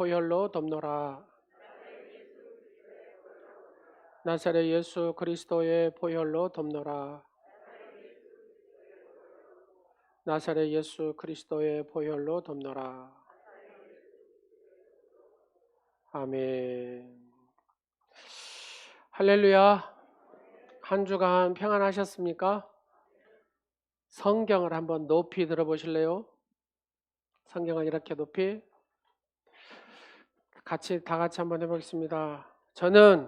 보혈로 덮노라. 나사렛 예수 그리스도의 보혈로 덮노라. 나사렛 예수 그리스도의 보혈로 덮노라. 아멘. 할렐루야. 한 주간 평안하셨습니까? 성경을 한번 높이 들어보실래요? 성경을 이렇게 높이 다 같이 한번 해보겠습니다. 저는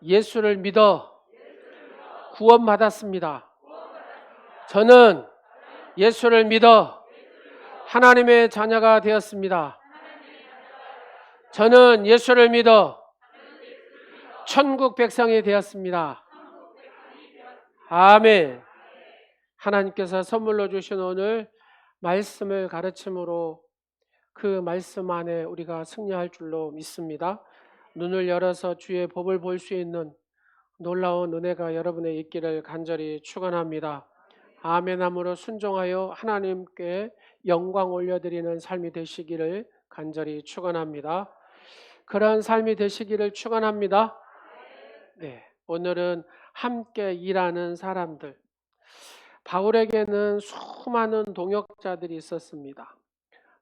예수를 믿어 구원받았습니다. 저는 예수를 믿어 하나님의 자녀가 되었습니다. 저는 예수를 믿어 천국 백성이 되었습니다. 아멘. 하나님께서 선물로 주신 오늘 말씀을 가르침으로 그 말씀 안에 우리가 승리할 줄로 믿습니다. 눈을 열어서 주의 법을 볼 수 있는 놀라운 은혜가 여러분의 있기를 간절히 축원합니다. 아멘함으로 순종하여 하나님께 영광 올려드리는 삶이 되시기를 간절히 축원합니다. 그런 삶이 되시기를 축원합니다. 네, 오늘은 함께 일하는 사람들. 바울에게는 수많은 동역자들이 있었습니다.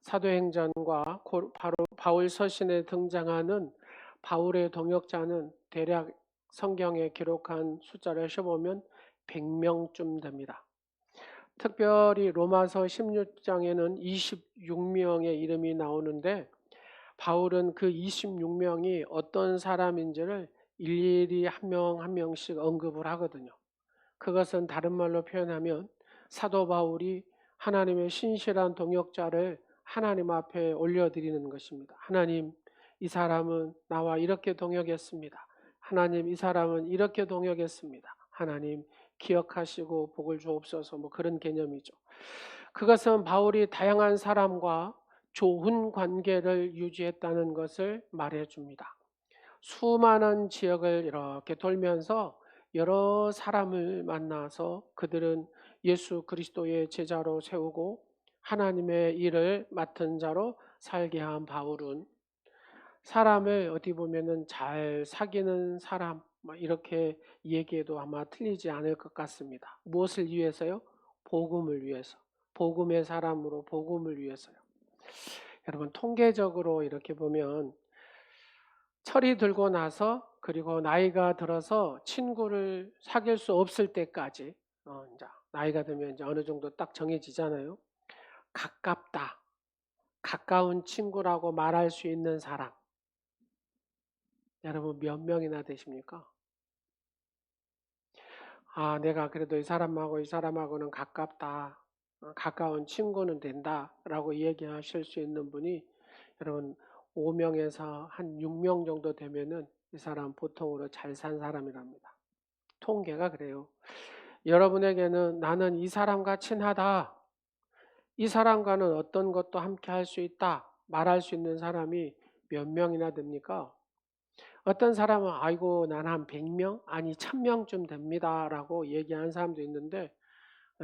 사도행전과 바울 서신에 등장하는 바울의 동역자는 대략 성경에 기록한 숫자를 해보면 100명쯤 됩니다. 특별히 로마서 16장에는 26명의 이름이 나오는데 바울은 그 26명이 어떤 사람인지를 일일이 한 명 한 명씩 언급을 하거든요. 그것은 다른 말로 표현하면 사도 바울이 하나님의 신실한 동역자를 하나님 앞에 올려드리는 것입니다. 하나님, 이 사람은 나와 이렇게 동역했습니다. 하나님, 이 사람은 이렇게 동역했습니다. 하나님, 기억하시고 복을 주옵소서. 그런 개념이죠. 그것은 바울이 다양한 사람과 좋은 관계를 유지했다는 것을 말해줍니다. 수많은 지역을 이렇게 돌면서 여러 사람을 만나서 그들은 예수 그리스도의 제자로 세우고 하나님의 일을 맡은 자로 살게 한 바울은 사람을 어디 보면은 잘 사귀는 사람 이렇게 얘기해도 아마 틀리지 않을 것 같습니다. 무엇을 위해서요? 복음을 위해서. 복음의 사람으로 복음을 위해서요. 여러분 통계적으로 이렇게 보면 철이 들고 나서 그리고 나이가 들어서 친구를 사귈 수 없을 때까지 이제 나이가 들면 이제 어느 정도 딱 정해지잖아요. 가깝다, 가까운 친구라고 말할 수 있는 사람 여러분 몇 명이나 되십니까? 아, 내가 그래도 이 사람하고는 가깝다, 가까운 친구는 된다라고 얘기하실 수 있는 분이 여러분 5명에서 한 6명 정도 되면은 이 사람 보통으로 잘 산 사람이랍니다. 통계가 그래요. 여러분에게는 나는 이 사람과 친하다, 이 사람과는 어떤 것도 함께 할 수 있다 말할 수 있는 사람이 몇 명이나 됩니까? 어떤 사람은 아이고 난 한 100명 아니 1000명쯤 됩니다 라고 얘기하는 사람도 있는데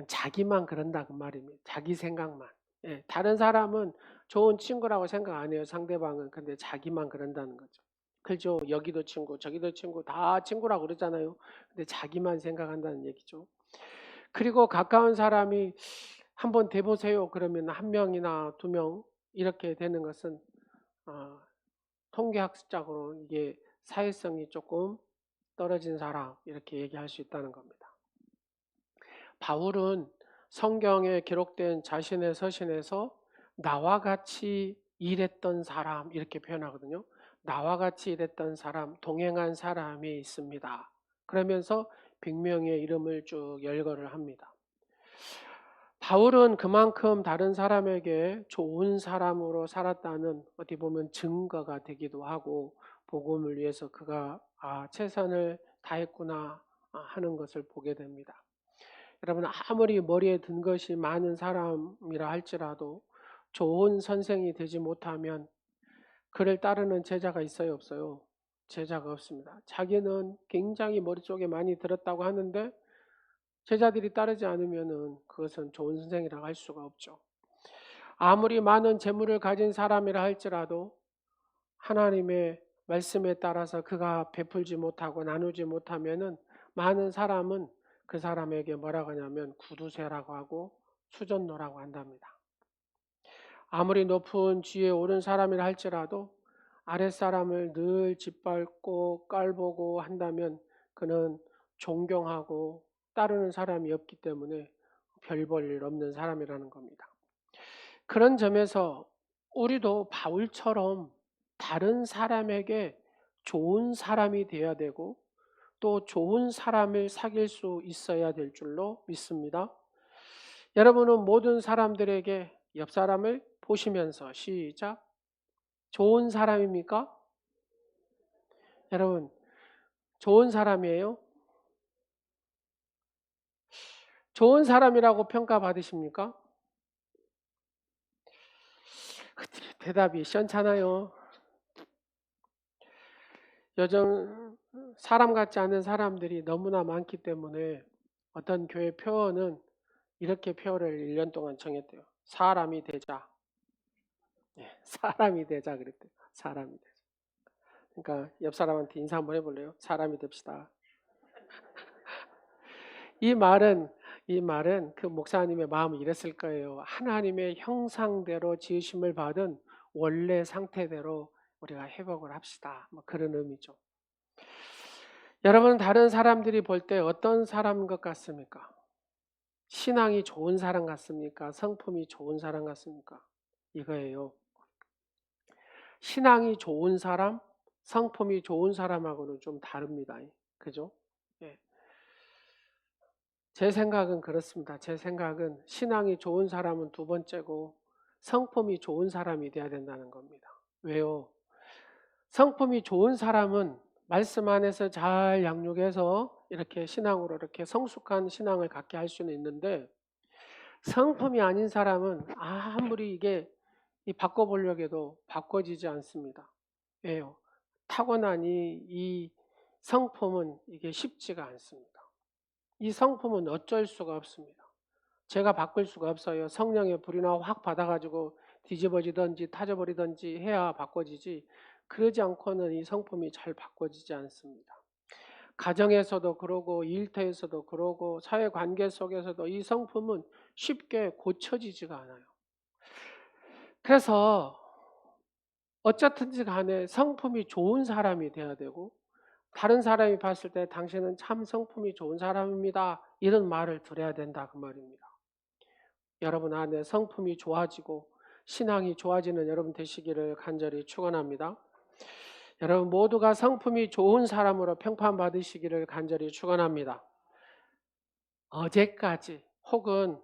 자기만 그런다 그 말입니다. 자기 생각만. 예, 다른 사람은 좋은 친구라고 생각 안 해요. 상대방은. 근데 자기만 그런다는 거죠. 그죠? 여기도 친구 저기도 친구 다 친구라고 그러잖아요. 근데 자기만 생각한다는 얘기죠. 그리고 가까운 사람이 한번 대보세요 그러면 한 명이나 두 명 이렇게 되는 것은 통계학적으로 이게 사회성이 조금 떨어진 사람 이렇게 얘기할 수 있다는 겁니다. 바울은 성경에 기록된 자신의 서신에서 나와 같이 일했던 사람 이렇게 표현하거든요. 나와 같이 일했던 사람, 동행한 사람이 있습니다. 그러면서 100명의 이름을 쭉 열거를 합니다. 바울은 그만큼 다른 사람에게 좋은 사람으로 살았다는 어디 보면 증거가 되기도 하고 복음을 위해서 그가 최선을 다했구나 하는 것을 보게 됩니다. 여러분 아무리 머리에 든 것이 많은 사람이라 할지라도 좋은 선생이 되지 못하면 그를 따르는 제자가 있어요 없어요? 제자가 없습니다. 자기는 굉장히 머릿속에 많이 들었다고 하는데 제자들이 따르지 않으면 그것은 좋은 선생이라고 할 수가 없죠. 아무리 많은 재물을 가진 사람이라 할지라도 하나님의 말씀에 따라서 그가 베풀지 못하고 나누지 못하면은 많은 사람은 그 사람에게 뭐라고 하냐면 구두쇠라고 하고 수전노라고 한답니다. 아무리 높은 지위에 오른 사람이라 할지라도 아랫사람을 늘 짓밟고 깔보고 한다면 그는 존경하고 따르는 사람이 없기 때문에 별 볼 일 없는 사람이라는 겁니다. 그런 점에서 우리도 바울처럼 다른 사람에게 좋은 사람이 되어야 되고 또 좋은 사람을 사귈 수 있어야 될 줄로 믿습니다. 여러분은 모든 사람들에게 옆 사람을 보시면서 시작. 좋은 사람입니까? 여러분, 좋은 사람이에요? 좋은 사람이라고 평가받으십니까? 대답이 시원찮아요. 요즘 사람 같지 않은 사람들이 너무나 많기 때문에 어떤 교회 표어는 이렇게 표어를 1년 동안 정했대요. 사람이 되자. 사람이 되자 그랬대요. 사람이 되자. 그러니까 옆 사람한테 인사 한번 해볼래요? 사람이 됩시다. 이 말은 그 목사님의 마음이 이랬을 거예요. 하나님의 형상대로 지으심을 받은 원래 상태대로 우리가 회복을 합시다. 뭐 그런 의미죠. 여러분, 다른 사람들이 볼 때 어떤 사람인 것 같습니까? 신앙이 좋은 사람 같습니까? 성품이 좋은 사람 같습니까? 이거예요. 신앙이 좋은 사람, 성품이 좋은 사람하고는 좀 다릅니다. 그죠? 예. 제 생각은 그렇습니다. 제 생각은 신앙이 좋은 사람은 두 번째고 성품이 좋은 사람이 돼야 된다는 겁니다. 왜요? 성품이 좋은 사람은 말씀 안에서 잘 양육해서 이렇게 신앙으로 이렇게 성숙한 신앙을 갖게 할 수는 있는데 성품이 아닌 사람은 아무리 이게 바꿔보려고 해도 바꿔지지 않습니다. 왜요? 타고난 이 성품은 이게 쉽지가 않습니다. 이 성품은 어쩔 수가 없습니다. 제가 바꿀 수가 없어요. 성령의 불이나 확 받아가지고 뒤집어지든지 타져버리든지 해야 바꿔지지 그러지 않고는 이 성품이 잘 바꿔지지 않습니다. 가정에서도 그러고 일터에서도 그러고 사회관계 속에서도 이 성품은 쉽게 고쳐지지가 않아요. 그래서 어쨌든지 간에 성품이 좋은 사람이 돼야 되고 다른 사람이 봤을 때 당신은 참 성품이 좋은 사람입니다. 이런 말을 들어야 된다 그 말입니다. 여러분 안에 성품이 좋아지고 신앙이 좋아지는 여러분 되시기를 간절히 축원합니다. 여러분 모두가 성품이 좋은 사람으로 평판받으시기를 간절히 축원합니다. 어제까지 혹은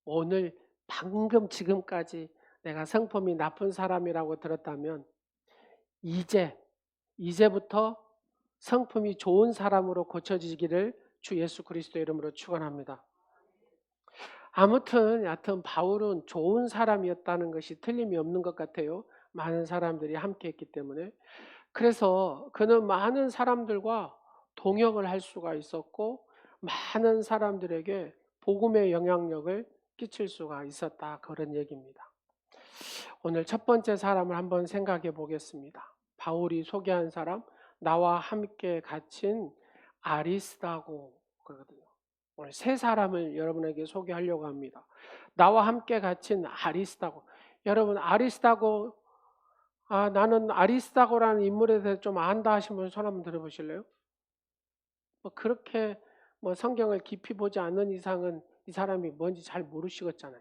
오늘 방금 지금까지 내가 성품이 나쁜 사람이라고 들었다면 이제부터 성품이 좋은 사람으로 고쳐지기를 주 예수 그리스도 이름으로 축원합니다. 아무튼 여하튼 바울은 좋은 사람이었다는 것이 틀림이 없는 것 같아요. 많은 사람들이 함께 했기 때문에. 그래서 그는 많은 사람들과 동역을 할 수가 있었고 많은 사람들에게 복음의 영향력을 끼칠 수가 있었다. 그런 얘기입니다. 오늘 첫 번째 사람을 한번 생각해 보겠습니다. 바울이 소개한 사람, 나와 함께 갇힌 아리스다고 그러거든요. 오늘 세 사람을 여러분에게 소개하려고 합니다. 나와 함께 갇힌 아리스다고. 여러분 아리스다고 나는 아리스다고라는 인물에 대해서 좀 안다 하신 분 손 한번 들어보실래요? 그렇게 성경을 깊이 보지 않는 이상은 이 사람이 뭔지 잘 모르시겠잖아요.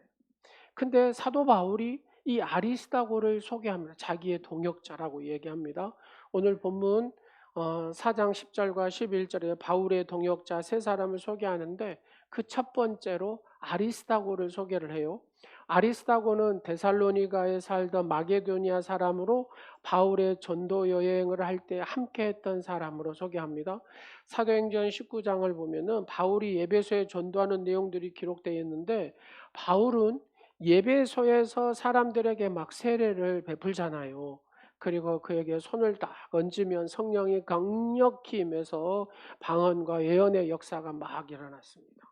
근데 사도 바울이 이 아리스다고를 소개합니다. 자기의 동역자라고 얘기합니다. 오늘 본문 4장 10절과 11절에 바울의 동역자 세 사람을 소개하는데 그 첫 번째로 아리스다고를 소개를 해요. 아리스다고는 데살로니가에 살던 마게도니아 사람으로 바울의 전도 여행을 할 때 함께 했던 사람으로 소개합니다. 사도행전 19장을 보면은 바울이 예배소에 전도하는 내용들이 기록되어 있는데 바울은 예배소에서 사람들에게 막 세례를 베풀잖아요. 그리고 그에게 손을 딱 얹으면 성령이 강력히 임해서 방언과 예언의 역사가 막 일어났습니다.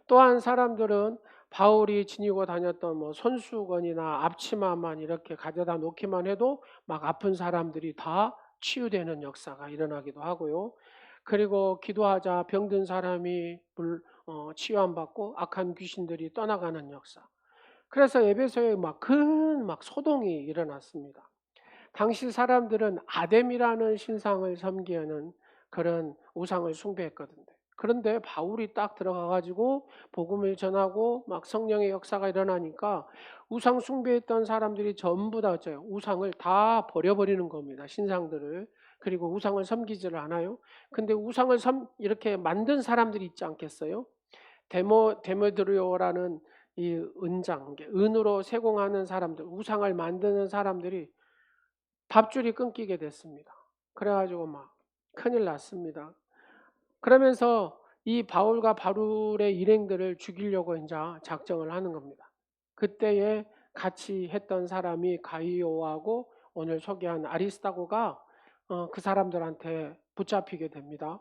또한 사람들은 바울이 지니고 다녔던 뭐 손수건이나 앞치마만 이렇게 가져다 놓기만 해도 막 아픈 사람들이 다 치유되는 역사가 일어나기도 하고요. 그리고 기도하자 병든 사람이 치유함받고 악한 귀신들이 떠나가는 역사. 그래서 에베소에 막 큰 소동이 일어났습니다. 당시 사람들은 아뎀이라는 신상을 섬기는 그런 우상을 숭배했거든요. 그런데 바울이 딱 들어가 가지고 복음을 전하고 막 성령의 역사가 일어나니까 우상 숭배했던 사람들이 전부 다 우상을 다 버려버리는 겁니다. 신상들을. 그리고 우상을 섬기지를 않아요. 근데 우상을 이렇게 만든 사람들이 있지 않겠어요? 데모드리오라는 이 은장, 은으로 세공하는 사람들, 우상을 만드는 사람들이 밥줄이 끊기게 됐습니다. 그래가지고 막 큰일 났습니다. 그러면서 이 바울과 바울의 일행들을 죽이려고 이제 작정을 하는 겁니다. 그때에 같이 했던 사람이 가이오하고 오늘 소개한 아리스타고가 그 사람들한테 붙잡히게 됩니다.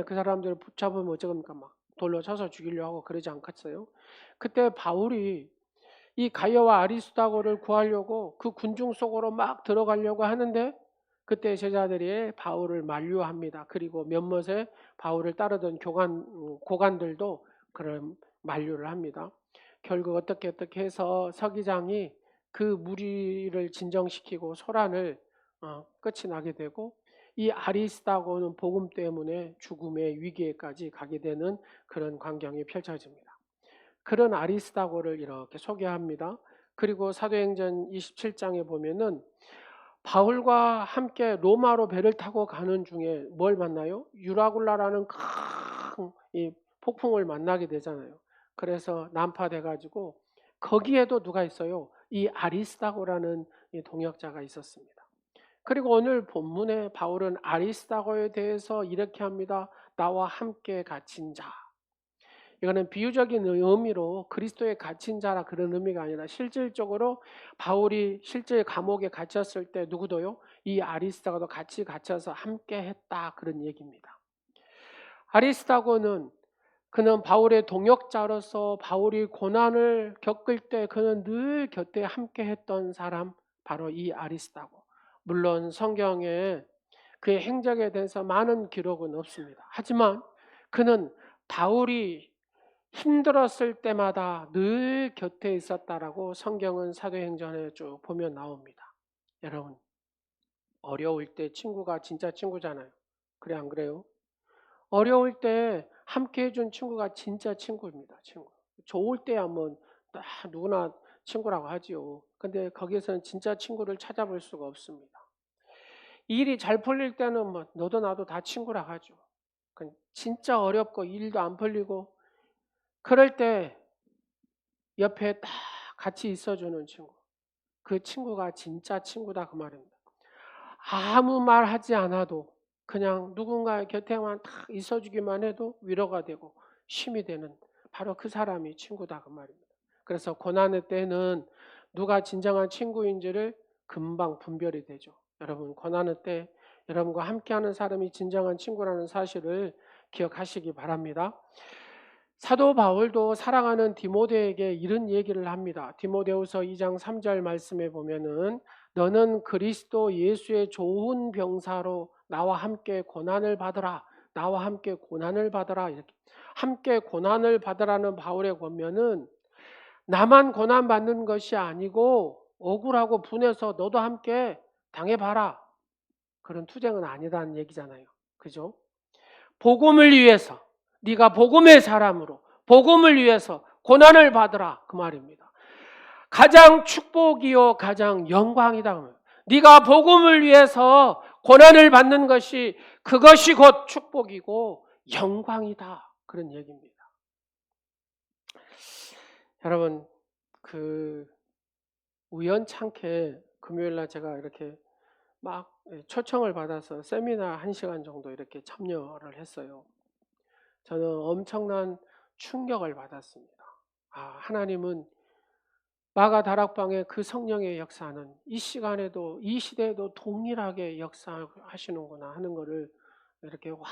그 사람들을 붙잡으면 어쩌니까 막 돌로 쳐서 죽이려고 하고 그러지 않겠어요? 그때 바울이 이 가이오와 아리스타고를 구하려고 그 군중 속으로 막 들어가려고 하는데 그때 제자들이 바울을 만류합니다. 그리고 몇몇의 바울을 따르던 고관들도 그런 만류를 합니다. 결국 어떻게 해서 서기장이 그 무리를 진정시키고 소란을 끝이 나게 되고 이 아리스타고는 복음 때문에 죽음의 위기에까지 가게 되는 그런 광경이 펼쳐집니다. 그런 아리스타고를 이렇게 소개합니다. 그리고 사도행전 27장에 보면은 바울과 함께 로마로 배를 타고 가는 중에 뭘 만나요? 유라굴라라는 큰 이 폭풍을 만나게 되잖아요. 그래서 난파돼 가지고 거기에도 누가 있어요? 이 아리스타고라는 이 동역자가 있었습니다. 그리고 오늘 본문에 바울은 아리스타고에 대해서 이렇게 합니다. 나와 함께 갇힌 자. 이거는 비유적인 의미로 그리스도에 갇힌 자라 그런 의미가 아니라 실질적으로 바울이 실제 감옥에 갇혔을 때 누구도요? 이 아리스타고도 같이 갇혀서 함께 했다 그런 얘기입니다. 아리스타고는 그는 바울의 동역자로서 바울이 고난을 겪을 때 그는 늘 곁에 함께 했던 사람 바로 이 아리스타고. 물론 성경에 그의 행적에 대해서 많은 기록은 없습니다. 하지만 그는 바울이 힘들었을 때마다 늘 곁에 있었다라고 성경은 사도행전에 쭉 보면 나옵니다. 여러분, 어려울 때 친구가 진짜 친구잖아요. 그래 안 그래요? 어려울 때 함께 해준 친구가 진짜 친구입니다. 친구. 좋을 때야 뭐 누구나 친구라고 하지요. 근데 거기에서는 진짜 친구를 찾아볼 수가 없습니다. 일이 잘 풀릴 때는 뭐 너도 나도 다 친구라고 하죠. 진짜 어렵고 일도 안 풀리고 그럴 때 옆에 딱 같이 있어주는 친구. 그 친구가 진짜 친구다 그 말입니다. 아무 말 하지 않아도 그냥 누군가 곁에만 딱 있어주기만 해도 위로가 되고 힘이 되는 바로 그 사람이 친구다 그 말입니다. 그래서 고난의 때는 누가 진정한 친구인지를 금방 분별이 되죠. 여러분 고난의 때 여러분과 함께하는 사람이 진정한 친구라는 사실을 기억하시기 바랍니다. 사도 바울도 사랑하는 디모데에게 이런 얘기를 합니다. 디모데후서 2장 3절 말씀에 보면은 너는 그리스도 예수의 좋은 병사로 나와 함께 고난을 받으라. 나와 함께 고난을 받으라. 이렇게 함께 고난을 받으라는 바울의 권면은 나만 고난 받는 것이 아니고 억울하고 분해서 너도 함께 당해봐라. 그런 투쟁은 아니다는 얘기잖아요. 그죠? 복음을 위해서 네가 복음의 사람으로 복음을 위해서 고난을 받으라 그 말입니다. 가장 축복이요 가장 영광이다. 네가 복음을 위해서 고난을 받는 것이 그것이 곧 축복이고 영광이다 그런 얘기입니다. 여러분 그 우연찮게 금요일날 제가 이렇게 막 초청을 받아서 세미나 1시간 정도 이렇게 참여를 했어요. 저는 엄청난 충격을 받았습니다. 하나님은 마가 다락방의 그 성령의 역사는 이 시간에도 이 시대에도 동일하게 역사하시는구나 하는 것을 이렇게 확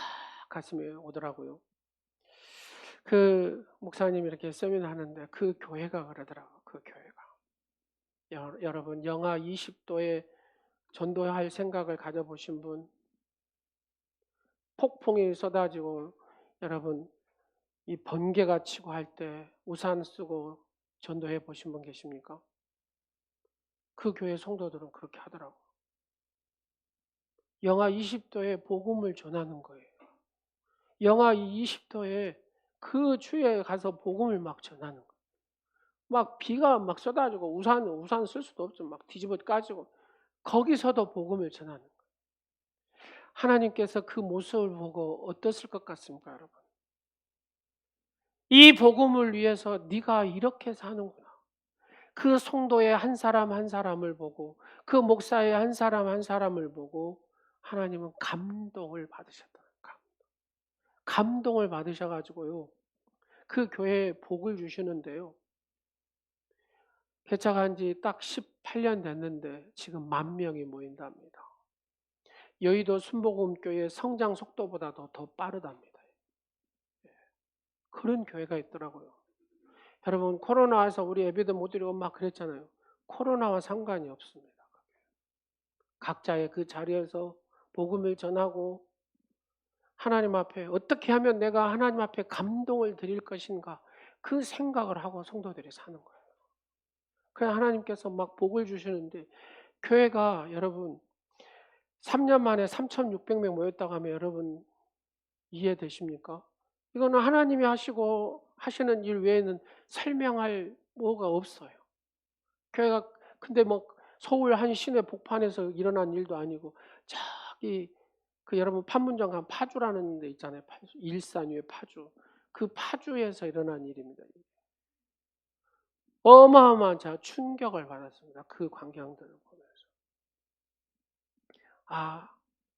가슴에 오더라고요. 그 목사님이 이렇게 세미나 하는데 그 교회가 그러더라고요. 그 교회가. 여러분 영하 20도에 전도할 생각을 가져보신 분, 폭풍이 쏟아지고 여러분 이 번개가 치고 할 때 우산 쓰고 전도해 보신 분 계십니까? 그 교회 성도들은 그렇게 하더라고요. 영하 20도에 복음을 전하는 거예요. 영하 20도에 그 주에 가서 복음을 막 전하는 거예요. 막 비가 막 쏟아지고 우산 쓸 수도 없죠. 막 뒤집어 까지고 거기서도 복음을 전하는 거예요. 하나님께서 그 모습을 보고 어떠실 것 같습니까, 여러분? 이 복음을 위해서 네가 이렇게 사는구나. 그 성도의 한 사람 한 사람을 보고 그 목사의 한 사람 한 사람을 보고 하나님은 감동을 받으셨다. 감동을 받으셔가지고요. 그 교회에 복을 주시는데요. 개척한 지 딱 18년 됐는데 지금 10,000명이 모인답니다. 여의도 순복음교회 성장 속도보다도 더 빠르답니다. 그런 교회가 있더라고요. 여러분 코로나 와서 우리 예배도 못 드리고 막 그랬잖아요. 코로나와 상관이 없습니다. 각자의 그 자리에서 복음을 전하고 하나님 앞에 어떻게 하면 내가 하나님 앞에 감동을 드릴 것인가 그 생각을 하고 성도들이 사는 거예요. 그래서 하나님께서 막 복을 주시는데 교회가 여러분 3년 만에 3,600명 모였다고 하면 여러분 이해되십니까? 이거는 하나님이 하시고 하시는 일 외에는 설명할 뭐가 없어요. 교회가 근데 뭐 서울 한 시내 복판에서 일어난 일도 아니고 저기 그 여러분 판문점 가면 파주라는 데 있잖아요. 파주. 일산 위에 파주. 그 파주에서 일어난 일입니다. 어마어마한 제가 충격을 받았습니다. 그 광경들을 보면서. 아,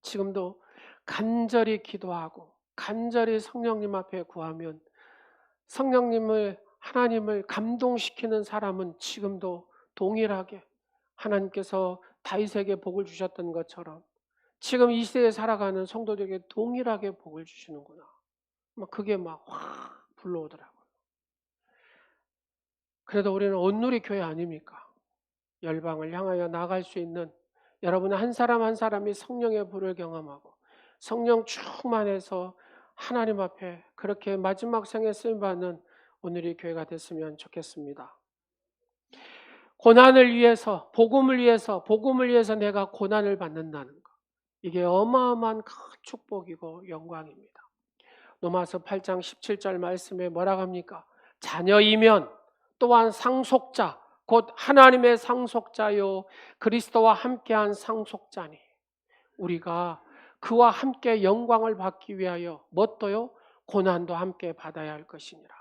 지금도 간절히 기도하고 간절히 성령님 앞에 구하면 성령님을 하나님을 감동시키는 사람은 지금도 동일하게 하나님께서 다윗에게 복을 주셨던 것처럼 지금 이 시대에 살아가는 성도들에게 동일하게 복을 주시는구나. 막 그게 막 확 불러오더라고요. 그래도 우리는 온누리 교회 아닙니까? 열방을 향하여 나갈 수 있는 여러분 한 사람 한 사람이 성령의 불을 경험하고 성령 충만해서 하나님 앞에 그렇게 마지막 생에 쓰임받는 오늘의 교회가 됐으면 좋겠습니다. 고난을 위해서 복음을 위해서 내가 고난을 받는다는 것. 이게 어마어마한 큰 축복이고 영광입니다. 로마서 8장 17절 말씀에 뭐라고 합니까? 자녀이면 또한 상속자 곧 하나님의 상속자요 그리스도와 함께한 상속자니 우리가 그와 함께 영광을 받기 위하여 뭣도요? 고난도 함께 받아야 할 것이니라.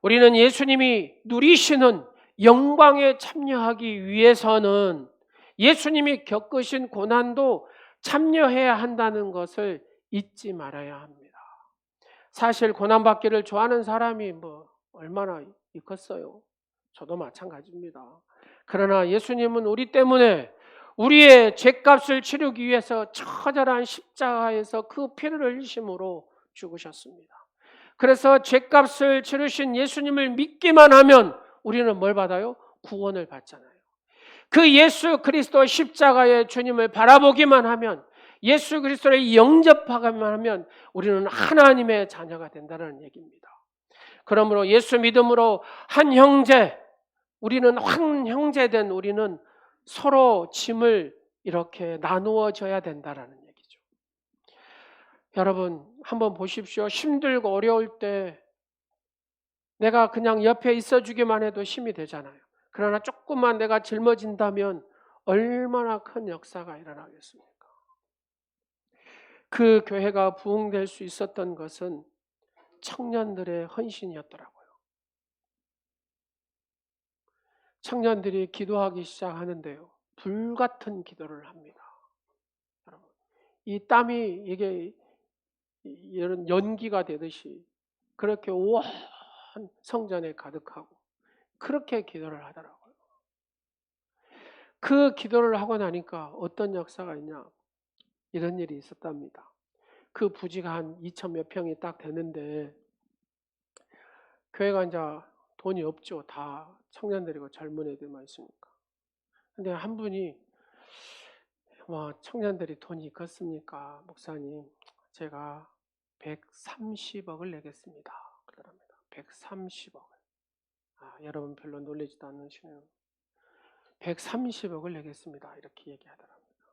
우리는 예수님이 누리시는 영광에 참여하기 위해서는 예수님이 겪으신 고난도 참여해야 한다는 것을 잊지 말아야 합니다. 사실 고난받기를 좋아하는 사람이 뭐 얼마나 있겠어요. 저도 마찬가지입니다. 그러나 예수님은 우리 때문에 우리의 죄값을 치르기 위해서 처절한 십자가에서 그 피를 흘리심으로 죽으셨습니다. 그래서 죄값을 치르신 예수님을 믿기만 하면 우리는 뭘 받아요? 구원을 받잖아요. 그 예수 그리스도 십자가의 주님을 바라보기만 하면 예수 그리스도를 영접하기만 하면 우리는 하나님의 자녀가 된다는 얘기입니다. 그러므로 예수 믿음으로 한 형제, 우리는 한 형제된 우리는 서로 짐을 이렇게 나누어져야 된다는 얘기죠. 여러분 한번 보십시오. 힘들고 어려울 때 내가 그냥 옆에 있어주기만 해도 힘이 되잖아요. 그러나 조금만 내가 짊어진다면 얼마나 큰 역사가 일어나겠습니까? 그 교회가 부흥될 수 있었던 것은 청년들의 헌신이었더라고요. 청년들이 기도하기 시작하는데요. 불같은 기도를 합니다. 여러분, 이 땀이 이게 이런 연기가 되듯이 그렇게 온 성전에 가득하고 그렇게 기도를 하더라고요. 그 기도를 하고 나니까 어떤 역사가 있냐? 이런 일이 있었답니다. 그 부지가 한 2,000몇 평이 딱 되는데 교회가 이제 돈이 없죠. 다 청년들이고 젊은 애들만 있으니까. 근데 한 분이 청년들이 돈이 있겠습니까? 목사님, 제가 130억을 내겠습니다. 그러랍니다. 130억을. 여러분 별로 놀라지도 않으시네요. 130억을 내겠습니다. 이렇게 얘기하더랍니다.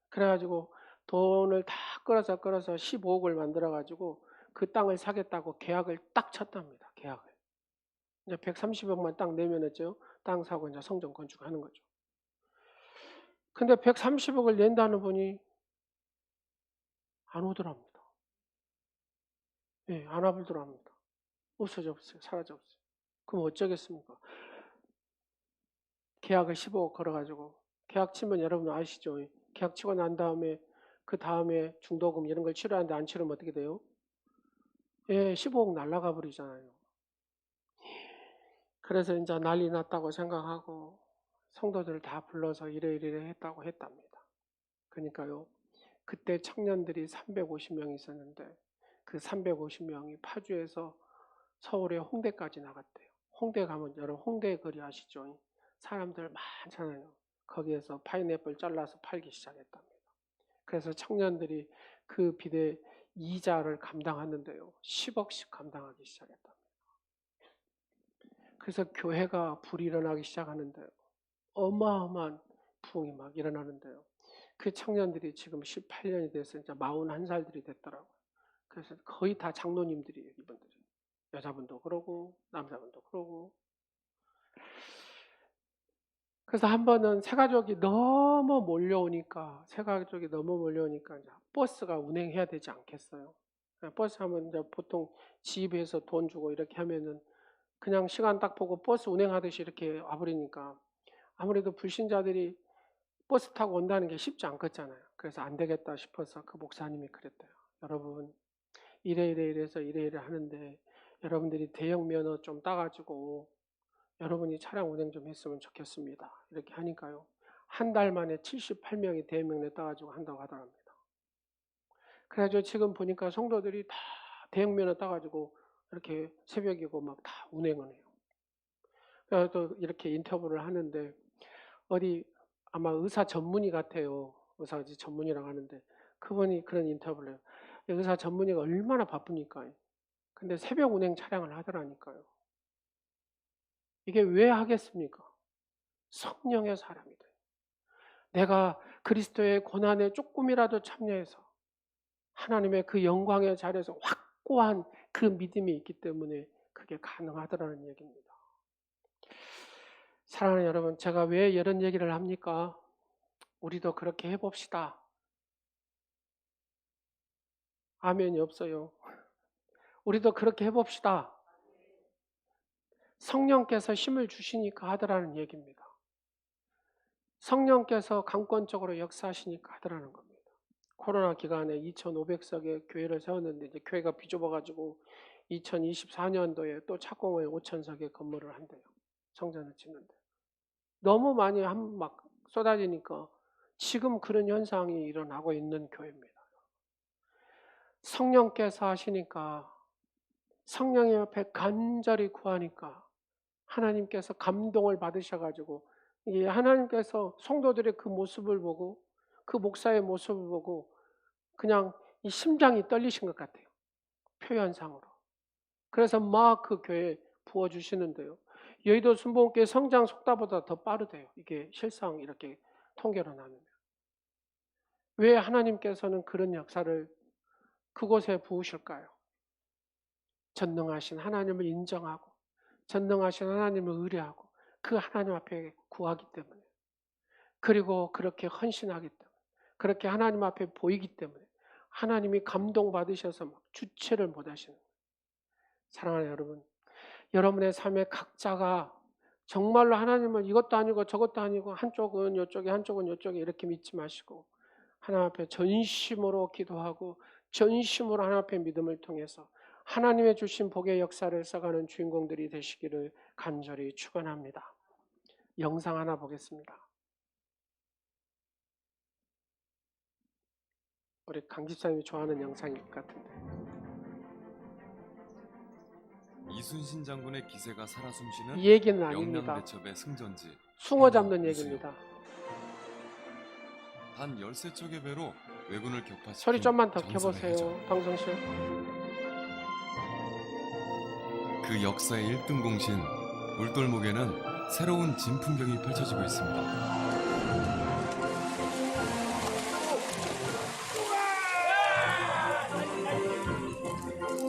그래가지고 돈을 다 끌어서 15억을 만들어가지고 그 땅을 사겠다고 계약을 딱 쳤답니다. 계약을. 이제 130억만 딱 내면 했죠. 땅 사고 이제 성전 건축하는 거죠. 근데 130억을 낸다는 분이 안 오더랍니다. 예, 안 와보더랍니다. 없어졌어요. 사라졌어요. 그럼 어쩌겠습니까? 계약을 15억 걸어가지고 계약 치면 여러분 아시죠? 계약 치고 난 다음에 그 다음에 중도금 이런 걸 치료하는데 안 치르면 어떻게 돼요? 예, 15억 날라가 버리잖아요. 그래서 이제 난리 났다고 생각하고 성도들 다 불러서 이래 했다고 했답니다. 그러니까요. 그때 청년들이 350명 있었는데 그 350명이 파주에서 서울의 홍대까지 나갔대요. 홍대 가면 여러분 홍대 거리 아시죠? 사람들 많잖아요. 거기에서 파인애플 잘라서 팔기 시작했답니다. 그래서 청년들이 그 비대 이자를 감당하는데요. 10억씩 감당하기 시작했답니다. 그래서 교회가 불이 일어나기 시작하는데요. 어마어마한 부흥이 막 일어나는데요. 그 청년들이 지금 18년이 돼서 이제 41살들이 됐더라고요. 그래서 거의 다 장로님들이에요, 이분들이. 여자분도 그러고 남자분도 그러고. 그래서 한 번은 새가족이 너무 몰려오니까 이제 버스가 운행해야 되지 않겠어요. 버스 하면 이제 보통 집에서 돈 주고 이렇게 하면은 그냥 시간 딱 보고 버스 운행하듯이 이렇게 와버리니까 아무래도 불신자들이 버스 타고 온다는 게 쉽지 않겠잖아요. 그래서 안 되겠다 싶어서 그 목사님이 그랬대요. 여러분 이래서 이래 하는데 여러분들이 대형 면허 좀 따가지고 여러분이 차량 운행 좀 했으면 좋겠습니다. 이렇게 하니까요. 한 달 만에 78명이 대형 면허 따가지고 한다고 하더랍니다. 그래가지고 지금 보니까 성도들이 다 대형 면허 따가지고 이렇게 새벽이고 막 다 운행을 해요. 그래서 또 이렇게 인터뷰를 하는데 어디 아마 의사 전문의 같아요. 의사 전문의라고 하는데 그분이 그런 인터뷰를 해요. 의사 전문의가 얼마나 바쁘니까. 근데 새벽 운행 차량을 하더라니까요. 이게 왜 하겠습니까? 성령의 사람이다. 내가 그리스도의 고난에 조금이라도 참여해서 하나님의 그 영광의 자리에서 확고한 그 믿음이 있기 때문에 그게 가능하더라는 얘기입니다. 사랑하는 여러분, 제가 왜 이런 얘기를 합니까? 우리도 그렇게 해봅시다. 아멘이 없어요. 우리도 그렇게 해봅시다. 성령께서 힘을 주시니까 하더라는 얘기입니다. 성령께서 강권적으로 역사하시니까 하더라는 겁니다. 코로나 기간에 2,500석의 교회를 세웠는데 이제 교회가 비좁아가지고 2024년도에 또 착공을 5,000석의 건물을 한대요. 성전을 짓는데. 너무 많이 막 쏟아지니까 지금 그런 현상이 일어나고 있는 교회입니다. 성령께서 하시니까 성령의 옆에 간절히 구하니까 하나님께서 감동을 받으셔가지고 이게 하나님께서 성도들의 그 모습을 보고 그 목사의 모습을 보고 그냥 이 심장이 떨리신 것 같아요. 표현상으로. 그래서 막 그 교회에 부어주시는데요. 여의도 순복음교회 성장 속도보다 더 빠르대요. 이게 실상 이렇게 통계로 나누면. 왜 하나님께서는 그런 역사를 그곳에 부으실까요? 전능하신 하나님을 인정하고 전능하신 하나님을 의뢰하고 그 하나님 앞에 구하기 때문에 그리고 그렇게 헌신하기 때문에 그렇게 하나님 앞에 보이기 때문에 하나님이 감동받으셔서 막 주체를 못하시는 거예요. 사랑하는 여러분, 여러분의 삶의 각자가 정말로 하나님을 이것도 아니고 저것도 아니고 한쪽은 이쪽에 한쪽은 이쪽에 이렇게 믿지 마시고 하나님 앞에 전심으로 기도하고 전심으로 하나님 앞에 믿음을 통해서 하나님의 주신 복의 역사를 써가는 주인공들이 되시기를 간절히 축원합니다. 영상 하나 보겠습니다. 우리 강 집사님이 좋아하는 영상일 것 같은데. 이순신 장군의 기세가 살아 숨쉬는 이 얘기는 아닙니다. 영랑대첩의 승전지 숭어 잡는 우수요. 얘기입니다. 단 13척의 배로 왜군을 격파시킨 소리 좀만 더 전설의 켜보세요, 해전. 방송실. 그 역사의 1등 공신 울돌목에는 새로운 진풍경이 펼쳐지고 있습니다.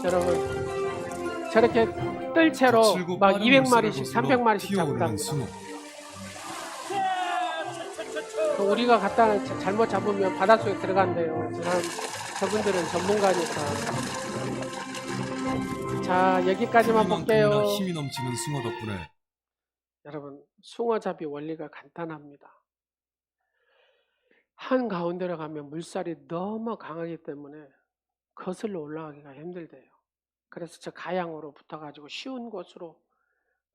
여러분, 저렇게 뜰채로 막 200마리씩 300마리씩 잡는답니다. 숭어. 우리가 갖다 잘못 잡으면 바닷속에 들어간대요. 저분들은 전문가니까. 자, 여기까지만 볼게요. 힘이 넘치는 숭어 덕분에 여러분, 숭어잡이 원리가 간단합니다. 한 가운데로 가면 물살이 너무 강하기 때문에 거슬러 올라가기가 힘들대요. 그래서 저 가양으로 붙어가지고 쉬운 곳으로,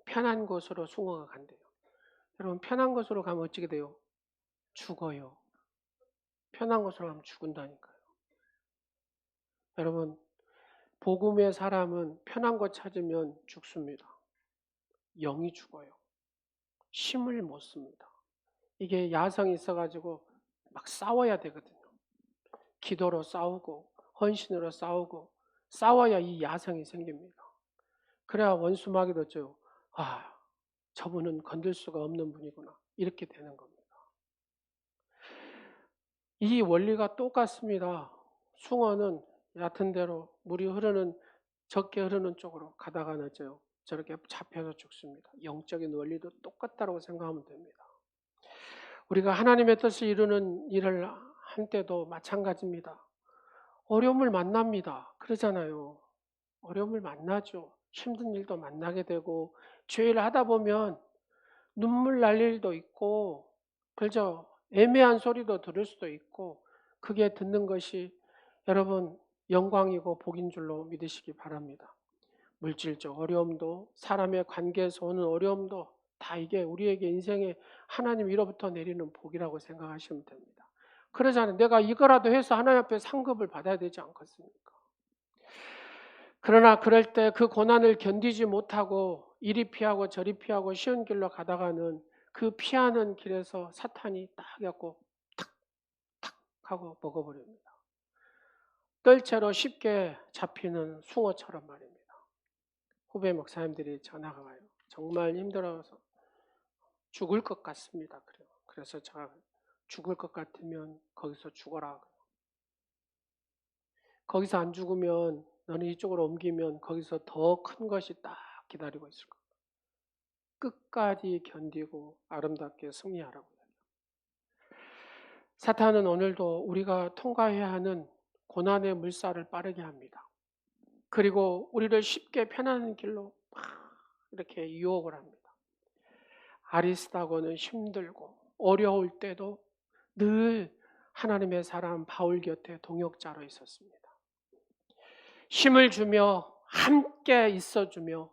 편한 곳으로 숭어가 간대요. 여러분, 편한 곳으로 가면 어찌게 돼요? 죽어요. 편한 곳으로 가면 죽은다니까요. 여러분, 복음의 사람은 편한 곳 찾으면 죽습니다. 영이 죽어요. 힘을 못 씁니다. 이게 야성이 있어가지고 막 싸워야 되거든요. 기도로 싸우고 헌신으로 싸우고 싸워야 이 야성이 생깁니다. 그래야 원수 마귀도 아, 저분은 건들 수가 없는 분이구나, 이렇게 되는 겁니다. 이 원리가 똑같습니다. 숭어는 얕은 대로 물이 적게 흐르는 쪽으로 가다가 저렇게 잡혀서 죽습니다. 영적인 원리도 똑같다고 생각하면 됩니다. 우리가 하나님의 뜻을 이루는 일을 할 때도 마찬가지입니다. 어려움을 만납니다. 그러잖아요. 어려움을 만나죠. 힘든 일도 만나게 되고, 죄를 하다 보면 눈물 날 일도 있고, 그저 애매한 소리도 들을 수도 있고, 그게 듣는 것이 여러분 영광이고 복인 줄로 믿으시기 바랍니다. 물질적 어려움도, 사람의 관계에서 오는 어려움도 다 이게 우리에게 인생에 하나님 위로부터 내리는 복이라고 생각하시면 됩니다. 그러잖아요. 내가 이거라도 해서 하나님 앞에 상급을 받아야 되지 않겠습니까? 그러나 그럴 때 그 고난을 견디지 못하고 이리 피하고 저리 피하고 쉬운 길로 가다가는 그 피하는 길에서 사탄이 딱 갖고 탁탁 하고 먹어버립니다. 뜰채로 쉽게 잡히는 숭어처럼 말입니다. 후배 목사님들이 전화가 와요. 정말 힘들어서 죽을 것 같습니다. 그래서 제가 죽을 것 같으면 거기서 죽어라. 거기서 안 죽으면 너는 이쪽으로 옮기면 거기서 더 큰 것이 딱 기다리고 있을 겁니다. 끝까지 견디고 아름답게 승리하라고요. 사탄은 오늘도 우리가 통과해야 하는 고난의 물살을 빠르게 합니다. 그리고 우리를 쉽게 편안한 길로 막 이렇게 유혹을 합니다. 아리스다고는 힘들고 어려울 때도 늘 하나님의 사람 바울 곁에 동역자로 있었습니다. 힘을 주며 함께 있어주며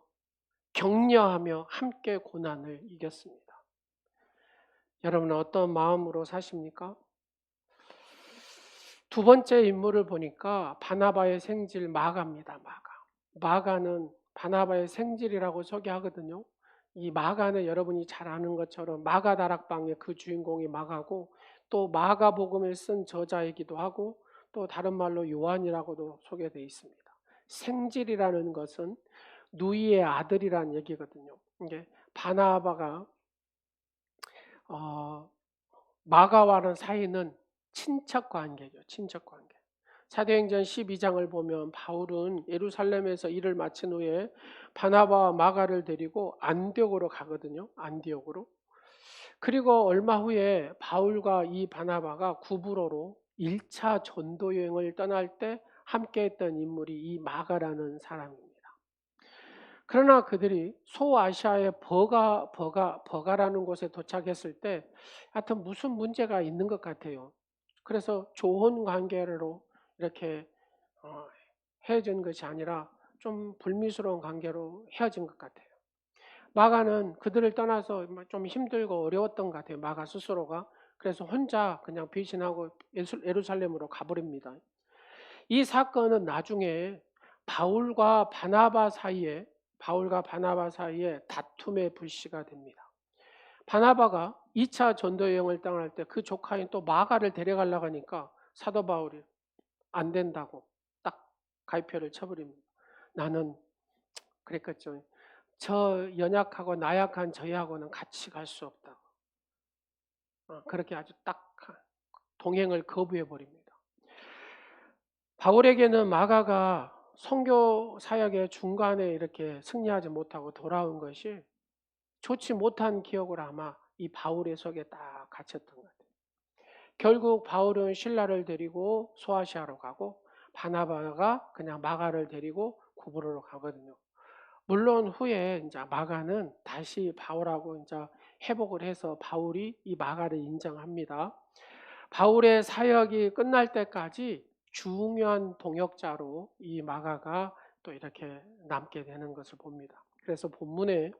격려하며 함께 고난을 이겼습니다. 여러분은 어떤 마음으로 사십니까? 두 번째 인물을 보니까 바나바의 생질 마가입니다. 마가는 바나바의 생질이라고 소개하거든요. 이 마가는 여러분이 잘 아는 것처럼 마가 다락방의 그 주인공이 마가고, 또 마가복음을 쓴 저자이기도 하고, 또 다른 말로 요한이라고도 소개되어 있습니다. 생질이라는 것은 누이의 아들이라는 얘기거든요. 이게 바나바가 마가와는 사이는 친척 관계죠. 친척 관계. 사도행전 12장을 보면 바울은 예루살렘에서 일을 마친 후에 바나바와 마가를 데리고 안디옥으로 가거든요. 안디옥으로. 그리고 얼마 후에 바울과 이 바나바가 구브로로 1차 전도 여행을 떠날 때 함께했던 인물이 이 마가라는 사람입니다. 그러나 그들이 소아시아의 버가라는 곳에 도착했을 때 하여튼 무슨 문제가 있는 것 같아요. 그래서 좋은 관계로 이렇게 헤어진 것이 아니라 좀 불미스러운 관계로 헤어진 것 같아요. 마가는 그들을 떠나서 좀 힘들고 어려웠던 것 같아요. 마가 스스로가. 그래서 혼자 그냥 배신하고 예루살렘으로 가버립니다. 이 사건은 나중에 바울과 바나바 사이에 바울과 바나바 사이에 다툼의 불씨가 됩니다. 바나바가 2차 전도 여행을 떠날 때 그 조카인 또 마가를 데려가려고 하니까 사도 바울이 안 된다고 딱 가위표를 쳐버립니다. 나는 그랬겠죠. 저 연약하고 나약한 저희하고는 같이 갈 수 없다고. 그렇게 아주 딱 동행을 거부해 버립니다. 바울에게는 마가가 선교 사역의 중간에 이렇게 승리하지 못하고 돌아온 것이 좋지 못한 기억을 아마 이 바울의 속에 딱 갇혔던 것 같아요. 결국 바울은 실라를 데리고 소아시아로 가고 바나바가 그냥 마가를 데리고 구브로로 가거든요. 물론 후에 이제 마가는 다시 바울하고 이제 회복을 해서 바울이 이 마가를 인정합니다. 바울의 사역이 끝날 때까지 중요한 동역자로 이 마가가 또 이렇게 남게 되는 것을 봅니다. 그래서 본문에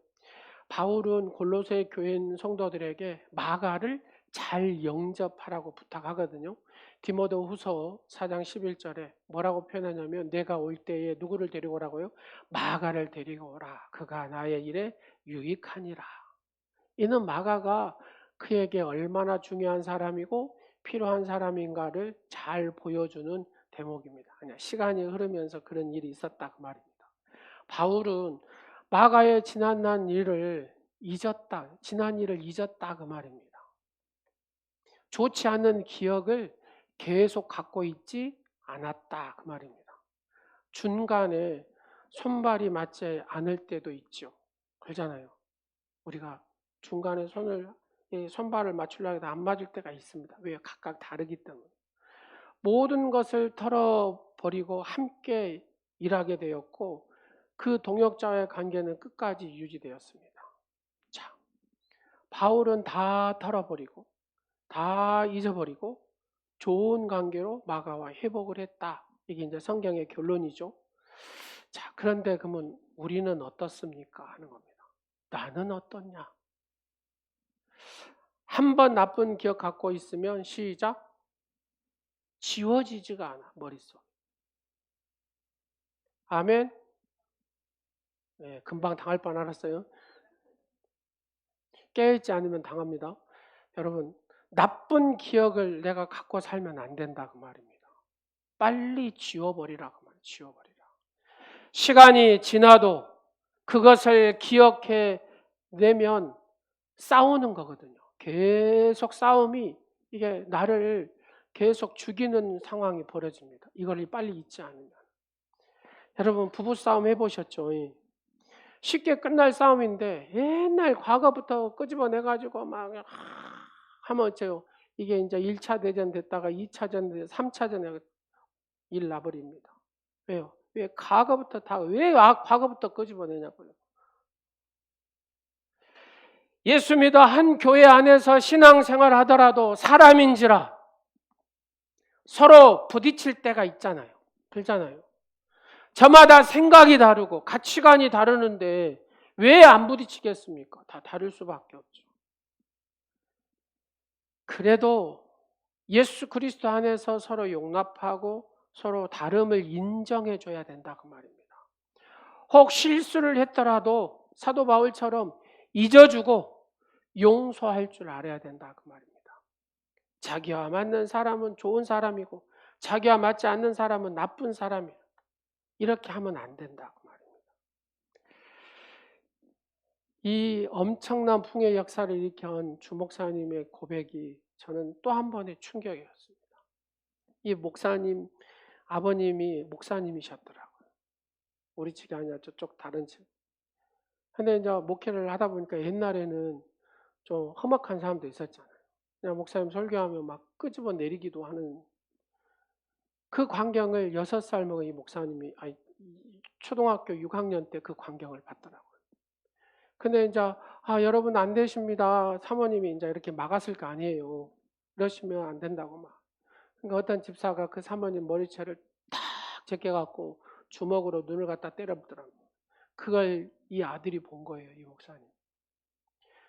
바울은 골로새 교회 성도들에게 마가를 잘 영접하라고 부탁하거든요. 디모데 후서 4장 11절에 뭐라고 표현하냐면 내가 올 때에 누구를 데리고 오라고요? 마가를 데리고 오라. 그가 나의 일에 유익하니라. 이는 마가가 그에게 얼마나 중요한 사람이고 필요한 사람인가를 잘 보여주는 대목입니다. 그냥 시간이 흐르면서 그런 일이 있었다 그 말입니다. 바울은 마가의 지난 일을 잊었다 그 말입니다. 좋지 않은 기억을 계속 갖고 있지 않았다 그 말입니다. 중간에 손발이 맞지 않을 때도 있죠. 그러잖아요. 우리가 중간에 손발을 맞추려고 해도 안 맞을 때가 있습니다. 왜? 각각 다르기 때문에. 모든 것을 털어버리고 함께 일하게 되었고 그 동역자와의 관계는 끝까지 유지되었습니다. 자, 바울은 다 털어버리고 다 잊어버리고 좋은 관계로 마가와 회복을 했다. 이게 이제 성경의 결론이죠. 자, 그런데 그러면 우리는 어떻습니까? 하는 겁니다. 나는 어떻냐? 한 번 나쁜 기억 갖고 있으면 시작. 지워지지가 않아, 머릿속. 아멘? 네, 금방 당할 뻔 알았어요. 깨어있지 않으면 당합니다. 여러분, 나쁜 기억을 내가 갖고 살면 안 된다 그 말입니다. 빨리 지워버리라 그 말이에요. 지워버리라. 시간이 지나도 그것을 기억해 내면 싸우는 거거든요. 계속 싸움이 이게 나를 계속 죽이는 상황이 벌어집니다. 이걸 빨리 잊지 않으면. 여러분 부부싸움 해보셨죠? 쉽게 끝날 싸움인데 옛날 과거부터 끄집어내가지고 막 하면 이게 이제 1차 대전 됐다가 2차 전, 3차 전에 일 나버립니다. 왜요? 왜 과거부터 끄집어내냐고요. 예수 믿어 한 교회 안에서 신앙생활 하더라도 사람인지라 서로 부딪힐 때가 있잖아요. 그렇잖아요. 저마다 생각이 다르고 가치관이 다르는데 왜 안 부딪히겠습니까? 다 다를 수밖에 없죠. 그래도 예수 그리스도 안에서 서로 용납하고 서로 다름을 인정해 줘야 된다 그 말입니다. 혹 실수를 했더라도 사도 바울처럼 잊어주고 용서할 줄 알아야 된다 그 말입니다. 자기와 맞는 사람은 좋은 사람이고 자기와 맞지 않는 사람은 나쁜 사람이에요. 이렇게 하면 안 된다 그 말입니다. 이 엄청난 풍의 역사를 일으킨 주 목사님의 고백이 저는 또 한 번의 충격이었습니다. 이 목사님 아버님이 목사님이셨더라고요. 우리 측이 아니라 저쪽 다른 측. 근데 이제 목회를 하다 보니까 옛날에는 좀 험악한 사람도 있었잖아요. 그냥 목사님 설교하면 막 끄집어 내리기도 하는 그 광경을 6살 먹은 이 목사님이 초등학교 6학년 때 그 광경을 봤더라고요. 근데 이제 여러분 안 되십니다. 사모님이 이제 이렇게 막았을 거 아니에요. 그러시면 안 된다고 막. 그러니까 어떤 집사가 그 사모님 머리채를 탁 제껴갖고 주먹으로 눈을 갖다 때려보더라고요. 그걸 이 아들이 본 거예요, 이 목사님.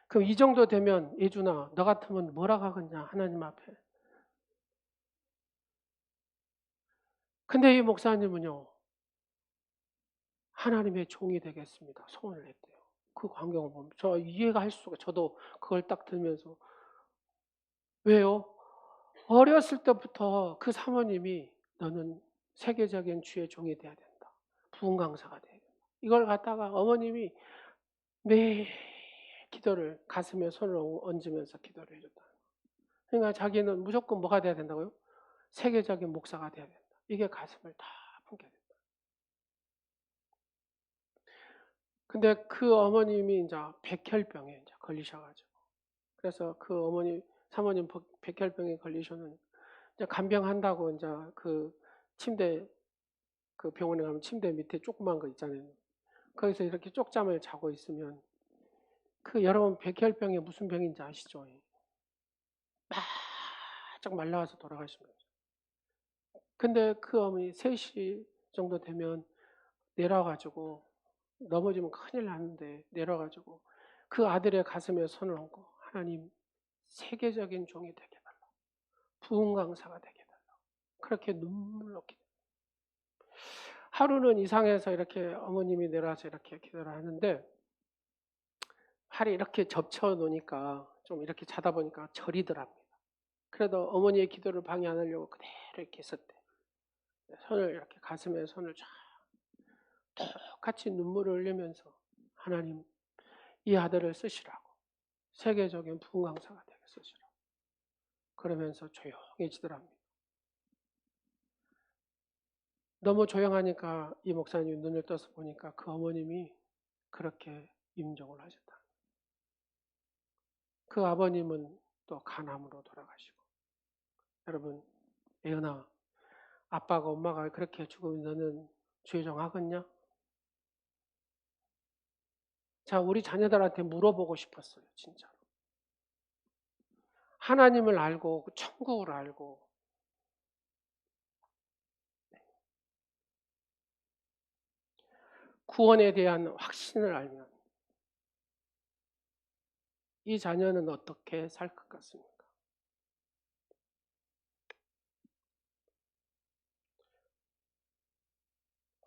그럼 이 정도 되면 예준아, 너 같으면 뭐라 하겠냐, 하나님 앞에. 근데 이 목사님은요, 하나님의 종이 되겠습니다. 소원을 했대요. 그 광경을 보면 저 이해가 할 수가 저도 그걸 딱 들으면서 왜요? 어렸을 때부터 그 사모님이 너는 세계적인 주의 종이 돼야 된다. 부흥 강사가 돼야 된다. 이걸 갖다가 어머님이 매일 기도를 가슴에 손을 얹으면서 기도를 해줬다. 그러니까 자기는 무조건 뭐가 돼야 된다고요? 세계적인 목사가 돼야 된다. 이게 가슴을 다 품게 된다. 근데 그 어머님이 이제 백혈병에 이제 걸리셔가지고 그래서 그 어머니 사모님 백혈병에 걸리셔는 이제 간병한다고 이제 그 침대 그 병원에 가면 침대 밑에 조그만 거 있잖아요. 거기서 이렇게 쪽잠을 자고 있으면 그 여러분 백혈병이 무슨 병인지 아시죠? 바짝 말라와서 돌아가신 거죠. 근데 그 어머니 3시 정도 되면 내려가지고 넘어지면 큰일 나는데 내려가지고 그 아들의 가슴에 손을 얹고 하나님 세계적인 종이 되게 달라. 부흥 강사가 되게 달라. 그렇게 눈물 넣게 돼요. 하루는 이상해서 이렇게 어머님이 내려와서 이렇게 기도를 하는데 팔이 이렇게 접쳐 놓으니까 좀 이렇게 자다 보니까 저리더랍니다. 그래도 어머니의 기도를 방해 안 하려고 그대로 이렇게 있었대. 손을 이렇게 가슴에 손을 쫙 똑같이 눈물을 흘리면서 하나님 이 아들을 쓰시라고 세계적인 부흥 강사가 되게 쓰시라고 그러면서 조용해지더랍니다. 너무 조용하니까 이 목사님이 눈을 떠서 보니까 그 어머님이 그렇게 임종을 하셨다. 그 아버님은 또 간암으로 돌아가시고 여러분 예은아 아빠가 엄마가 그렇게 죽으면 너는 죄정하겠냐? 자 우리 자녀들한테 물어보고 싶었어요. 진짜로. 하나님을 알고 천국을 알고 구원에 대한 확신을 알면 이 자녀는 어떻게 살 것 같습니까?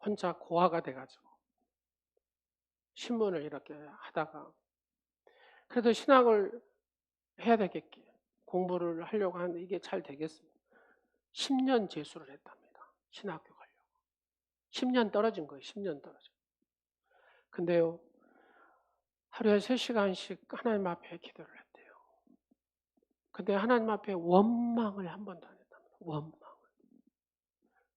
혼자 고아가 돼가지고 신문을 이렇게 하다가 그래도 신학을 해야 되겠게 공부를 하려고 하는데 이게 잘 되겠습니다. 10년 재수를 했답니다. 신학교 가려고. 10년 떨어진 거예요. 10년 떨어진. 근데요. 하루에 3시간씩 하나님 앞에 기도를 했대요. 근데 하나님 앞에 원망을 한 번도 안 했답니다. 원망을.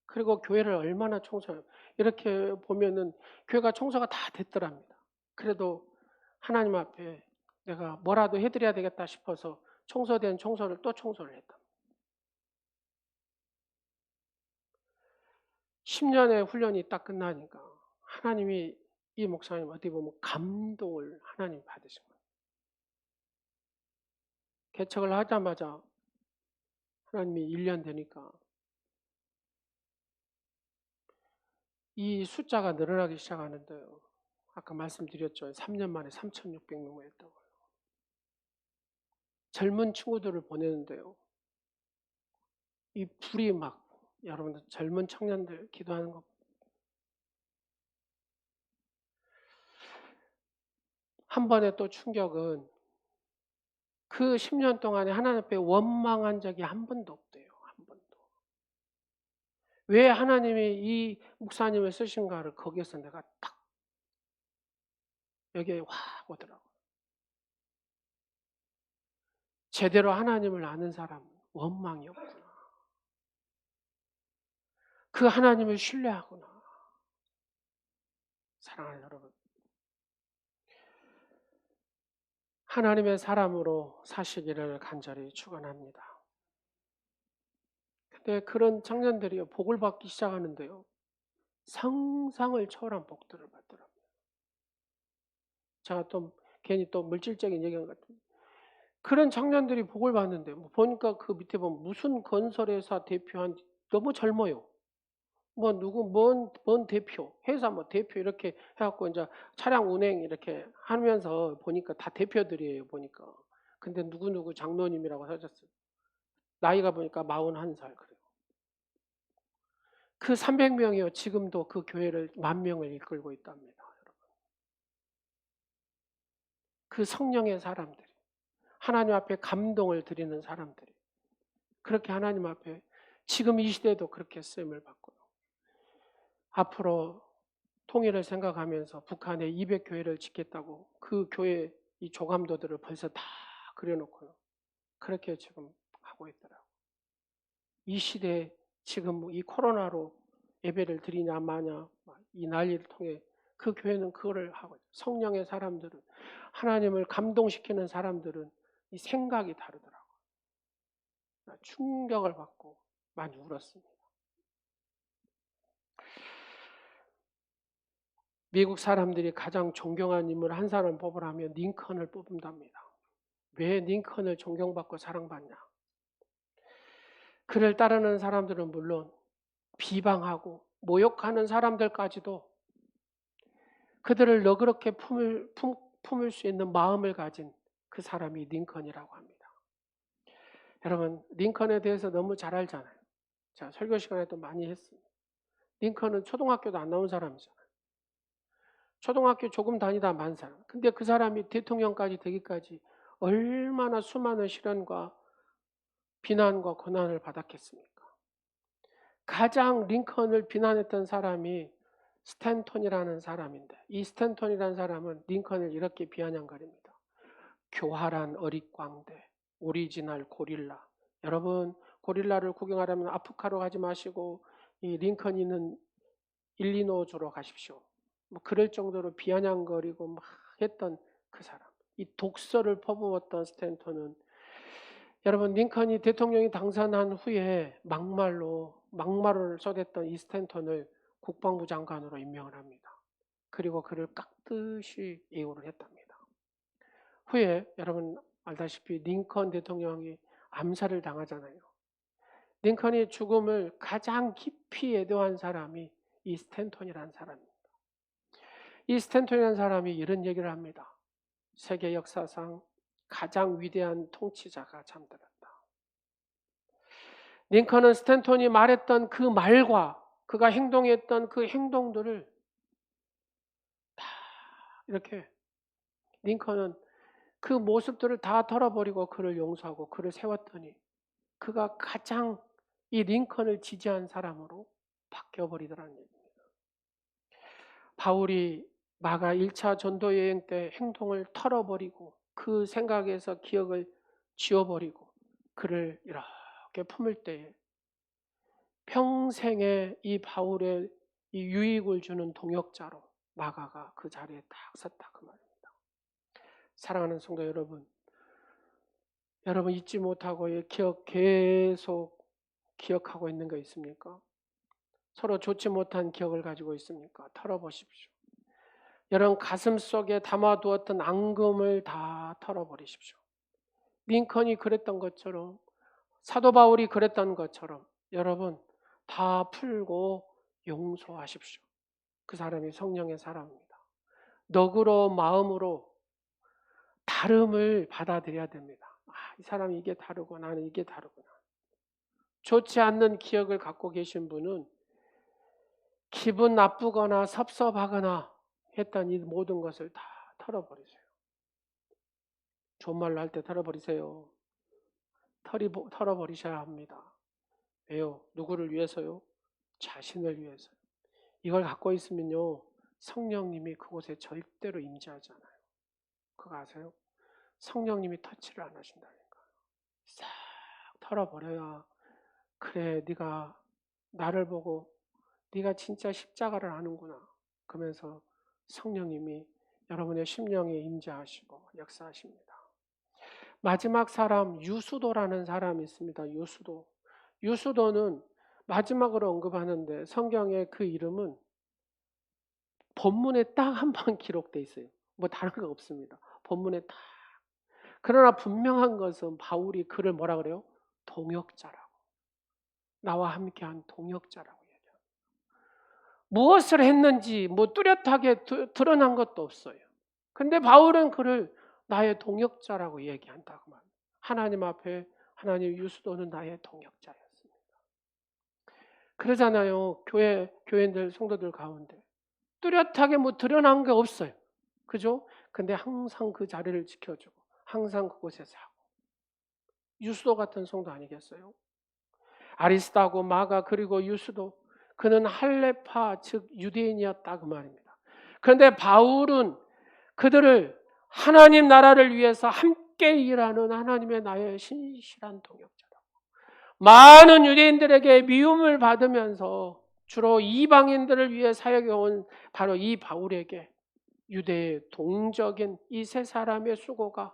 그리고 교회를 얼마나 청소해요. 이렇게 보면은 교회가 청소가 다 됐더랍니다. 그래도 하나님 앞에 내가 뭐라도 해드려야 되겠다 싶어서 청소된 청소를 또 청소를 했다. 10년의 훈련이 딱 끝나니까 하나님이 이 목사님 어떻게 보면 감동을 하나님 받으신 거예요. 개척을 하자마자 하나님이 1년 되니까 이 숫자가 늘어나기 시작하는데요. 아까 말씀드렸죠. 3년 만에 3,600명이 했다고요. 젊은 친구들을 보내는데요. 이 불이 막 여러분들 젊은 청년들 기도하는 거 한 번에 또 충격은 그 10년 동안에 하나님 앞에 원망한 적이 한 번도 없대요. 한 번도. 왜 하나님이 이 목사님을 쓰신가를 거기에서 내가 딱 여기에 와 오더라고요. 제대로 하나님을 아는 사람은 원망이 없구나. 그 하나님을 신뢰하구나. 사랑하는 여러분. 하나님의 사람으로 사시기를 간절히 축원합니다. 근데 그런 청년들이 복을 받기 시작하는데요. 상상을 초월한 복들을 받더라고요. 제가 또 괜히 또 물질적인 얘기한 것 같은데 그런 청년들이 복을 받는데 뭐 보니까 그 밑에 보면 무슨 건설회사 대표한 너무 젊어요. 뭐 누구 뭔 대표 회사 뭐 대표 이렇게 해갖고 이제 차량 운행 이렇게 하면서 보니까 다 대표들이에요 보니까. 근데 누구 장로님이라고 하셨어요. 나이가 보니까 41살 그래요. 그 300명이요. 지금도 그 교회를 10,000명을 이끌고 있답니다. 여러분. 그 성령의 사람들이, 하나님 앞에 감동을 드리는 사람들이, 그렇게 하나님 앞에 지금 이 시대도 그렇게 쓰임을 받고요. 앞으로 통일을 생각하면서 북한에 200교회를 짓겠다고 그 교회 이 조감도들을 벌써 다 그려놓고요. 그렇게 지금 하고 있더라고요. 이 시대에 지금 이 코로나로 예배를 드리냐 마냐 이 난리를 통해 그 교회는 그거를 하고 있어요. 성령의 사람들은, 하나님을 감동시키는 사람들은 이 생각이 다르더라고요. 충격을 받고 많이 울었습니다. 미국 사람들이 가장 존경하는 인물 한 사람 뽑으라면 링컨을 뽑는답니다. 왜 링컨을 존경받고 사랑받냐? 그를 따르는 사람들은 물론 비방하고 모욕하는 사람들까지도 그들을 너그럽게 품을 수 있는 마음을 가진 그 사람이 링컨이라고 합니다. 여러분, 링컨에 대해서 너무 잘 알잖아요. 자, 설교 시간에도 많이 했습니다. 링컨은 초등학교도 안 나온 사람이잖아요. 초등학교 조금 다니다 만 사람. 근데 그 사람이 대통령까지 되기까지 얼마나 수많은 시련과 비난과 고난을 받았겠습니까? 가장 링컨을 비난했던 사람이 스탠톤이라는 사람인데, 이 스탠톤이라는 사람은 링컨을 이렇게 비아냥거립니다. 교활한 어릿광대, 오리지널 고릴라. 여러분, 고릴라를 구경하려면 아프카로 가지 마시고 이 링컨 있는 일리노주로 가십시오. 뭐 그럴 정도로 비아냥거리고 막 했던 그 사람. 이 독서를 퍼부었던 스탠턴은, 여러분, 링컨이 대통령이 당선한 후에 막말을 쏟았던 이 스탠턴을 국방부 장관으로 임명을 합니다. 그리고 그를 깍듯이 예우를 했답니다. 후에 여러분 알다시피 링컨 대통령이 암살을 당하잖아요. 링컨의 죽음을 가장 깊이 애도한 사람이 이 스탠턴이라는 사람입니다. 이 스탠턴이라는 사람이 이런 얘기를 합니다. 세계 역사상 가장 위대한 통치자가 잠들었다. 링컨은 스탠턴이 말했던 그 말과 그가 행동했던 그 행동들을 다 이렇게, 링컨은 그 모습들을 다 털어버리고 그를 용서하고 그를 세웠더니 그가 가장 이 링컨을 지지한 사람으로 바뀌어버리더라는 얘기입니다. 바울이 마가 1차 전도 여행 때 행동을 털어버리고 그 생각에서 기억을 지워버리고 그를 이렇게 품을 때에 평생에 이 바울의 이 유익을 주는 동역자로 마가가 그 자리에 딱 섰다 그 말입니다. 사랑하는 성도 여러분, 여러분 잊지 못하고 계속 기억하고 있는 거 있습니까? 서로 좋지 못한 기억을 가지고 있습니까? 털어보십시오. 여러분 가슴 속에 담아두었던 앙금을 다 털어버리십시오. 링컨이 그랬던 것처럼, 사도 바울이 그랬던 것처럼 여러분 다 풀고 용서하십시오. 그 사람이 성령의 사람입니다. 너그러운 마음으로 다름을 받아들여야 됩니다. 이 사람이 이게 다르고 나는 이게 다르구나. 좋지 않는 기억을 갖고 계신 분은 기분 나쁘거나 섭섭하거나 했던 이 모든 것을 다 털어버리세요. 좋은 말로 할 때 털어버리세요. 털어버리셔야 합니다. 왜요? 누구를 위해서요? 자신을 위해서요. 이걸 갖고 있으면요, 성령님이 그곳에 절대로 임재하지 않아요. 그거 아세요? 성령님이 터치를 안 하신다는 거예요. 싹 털어버려야, 그래, 네가 나를 보고 네가 진짜 십자가를 아는구나. 그러면서 성령님이 여러분의 심령에 임재하시고 역사하십니다. 마지막 사람 유수도라는 사람이 있습니다. 유수도는 마지막으로 언급하는데 성경에 그 이름은 본문에 딱 한 번 기록돼 있어요. 뭐 다른 거 없습니다. 본문에 딱. 그러나 분명한 것은 바울이 그를 뭐라 그래요? 동역자라고. 나와 함께한 동역자라고 얘기합니다. 무엇을 했는지 뭐 뚜렷하게 드러난 것도 없어요. 근데 바울은 그를 나의 동역자라고 얘기한다고 말합니다. 하나님 앞에 하나님 유수도는 나의 동역자였습니다. 그러잖아요. 교인들, 성도들 가운데. 뚜렷하게 뭐 드러난 게 없어요. 그죠? 근데 항상 그 자리를 지켜주고, 항상 그곳에서 하고. 유스도 같은 성도 아니겠어요? 아리스다고 마가 그리고 유스도, 그는 할레파 즉 유대인이었다 그 말입니다. 그런데 바울은 그들을 하나님 나라를 위해서 함께 일하는 하나님의 나의 신실한 동역자라고. 많은 유대인들에게 미움을 받으면서 주로 이방인들을 위해 사역해 온 바로 이 바울에게 유대의 동적인 이 세 사람의 수고가